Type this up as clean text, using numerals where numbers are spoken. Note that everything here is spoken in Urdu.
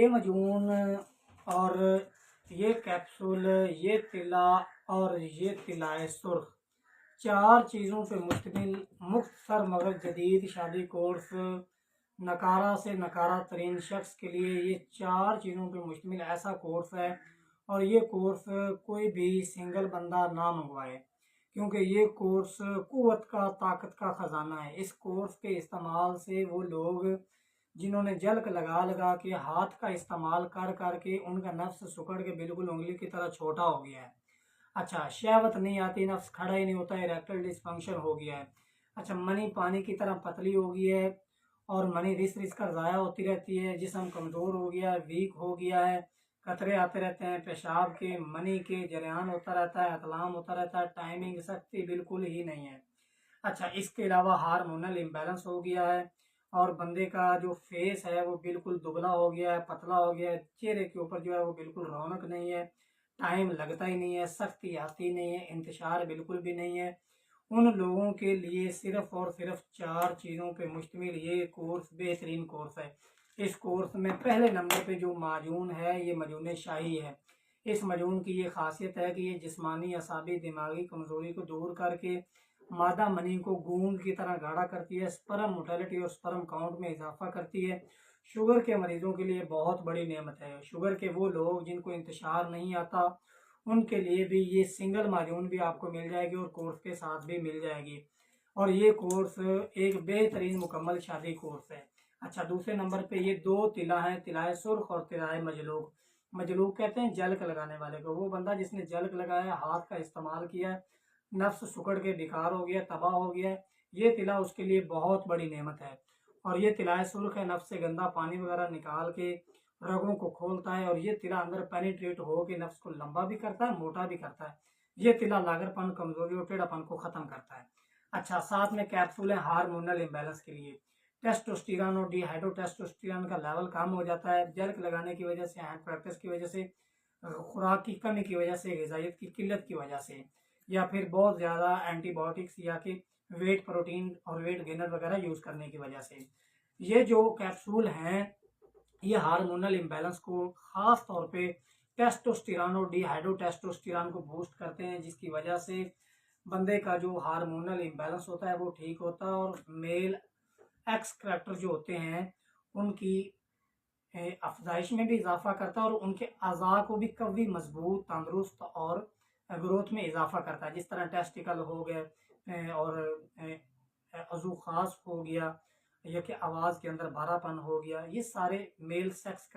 یہ مجون اور یہ کیپسول، یہ تلا اور یہ طلائے سرخ، چار چیزوں پہ مشتمل مختصر مگر جدید شادی کورس، نکارہ سے نکارہ ترین شخص کے لیے یہ چار چیزوں پہ مشتمل ایسا کورس ہے۔ اور یہ کورس کوئی بھی سنگل بندہ نہ منگوائے، کیونکہ یہ کورس قوت کا، طاقت کا خزانہ ہے۔ اس کورس کے استعمال سے وہ لوگ جنہوں نے جلک لگا لگا کے، ہاتھ کا استعمال کر کر کے ان کا نفس سکڑ کے بالکل انگلی کی طرح چھوٹا ہو گیا ہے۔ اچھا، شہوت نہیں آتی، نفس کھڑا ہی نہیں ہوتا، اریکٹل ڈسفنکشن ہو گیا ہے۔ اچھا، منی پانی کی طرح پتلی ہو گئی ہے اور منی رس رس کر ضائع ہوتی رہتی ہے، جسم کمزور ہو گیا ہے، ویک ہو گیا ہے، قطرے آتے رہتے ہیں پیشاب کے، منی کے، جریان ہوتا رہتا ہے، اطلام ہوتا رہتا ہے، ٹائمنگ سختی بالکل ہی نہیں ہے۔ اچھا، اس کے علاوہ ہارمونل امبیلنس ہو گیا ہے اور بندے کا جو فیس ہے وہ بالکل دبلا ہو گیا ہے، پتلا ہو گیا ہے، چہرے کے اوپر جو ہے وہ بالکل رونق نہیں ہے، ٹائم لگتا ہی نہیں ہے، سختی آتی نہیں ہے، انتشار بالکل بھی نہیں ہے۔ ان لوگوں کے لیے صرف اور صرف چار چیزوں پہ مشتمل یہ کورس بہترین کورس ہے۔ اس کورس میں پہلے نمبر پہ جو معجون ہے یہ مجون شاہی ہے۔ اس مجون کی یہ خاصیت ہے کہ یہ جسمانی، اعصابی، دماغی کمزوری کو دور کر کے مادہ منی کو گوند کی طرح گاڑھا کرتی ہے، سپرم موٹیلٹی اور سپرم کاؤنٹ میں اضافہ کرتی ہے۔ شوگر کے مریضوں کے لیے بہت بڑی نعمت ہے۔ شوگر کے وہ لوگ جن کو انتشار نہیں آتا ان کے لیے بھی یہ سنگل معجون بھی آپ کو مل جائے گی اور کورس کے ساتھ بھی مل جائے گی، اور یہ کورس ایک بہترین مکمل شادی کورس ہے۔ اچھا، دوسرے نمبر پہ یہ دو طلا ہیں، طلائے سرخ اور طلائے مجلوب۔ مجلوب کہتے ہیں جلک لگانے والے کو، وہ بندہ جس نے جلک لگایا، ہاتھ کا استعمال کیا، نفس سکڑ کے بیکار ہو گیا، تباہ ہو گیا، یہ طلا اس کے لیے بہت بڑی نعمت ہے۔ اور یہ طلائے سرخ ہے، نفس سے گندا پانی وغیرہ نکال کے رگوں کو کھولتا ہے، اور یہ طلا اندر پینیٹریٹ ہو کے نفس کو لمبا بھی کرتا ہے، موٹا بھی کرتا ہے۔ یہ طلا لاغر پن، کمزوری اور ٹیڑھا پن کو ختم کرتا ہے۔ اچھا، ساتھ میں کیپسول ہے ہارمونل امبیلنس کے لیے۔ ٹیسٹوسٹیرون اور ڈی ہائیڈرو ٹیسٹوسٹیرون کا لیول کم ہو جاتا ہے، جلک لگانے کی وجہ سے، ہینڈ پریکٹس کی وجہ سے، خوراک کی کمی کی وجہ سے، غذائیت کی قلت کی وجہ سے، یا پھر بہت زیادہ اینٹی بایوٹکس یا کہ ویٹ پروٹین اور ویٹ گینر وغیرہ یوز کرنے کی وجہ سے۔ یہ جو کیپسول ہیں یہ ہارمونل امبیلنس کو خاص طور پہ ٹیسٹوسٹیرون اور ڈی ہائیڈرو ٹیسٹوسٹیرون کو بوسٹ کرتے ہیں، جس کی وجہ سے بندے کا جو ہارمونل امبیلنس ہوتا ہے وہ ٹھیک ہوتا ہے، اور میل ایکس کریکٹر جو ہوتے ہیں ان کی افزائش میں بھی اضافہ کرتا ہے، اور ان کے اعضاء کو بھی قوی، مضبوط، تندرست اور گروتھ میں اضافہ کرتا ہے، جس طرح ٹیسٹیکل ہو گئے اور عضو خاص ہو گیا، یا کہ آواز کے اندر بھارا پن ہو گیا، یہ سارے میل سیکس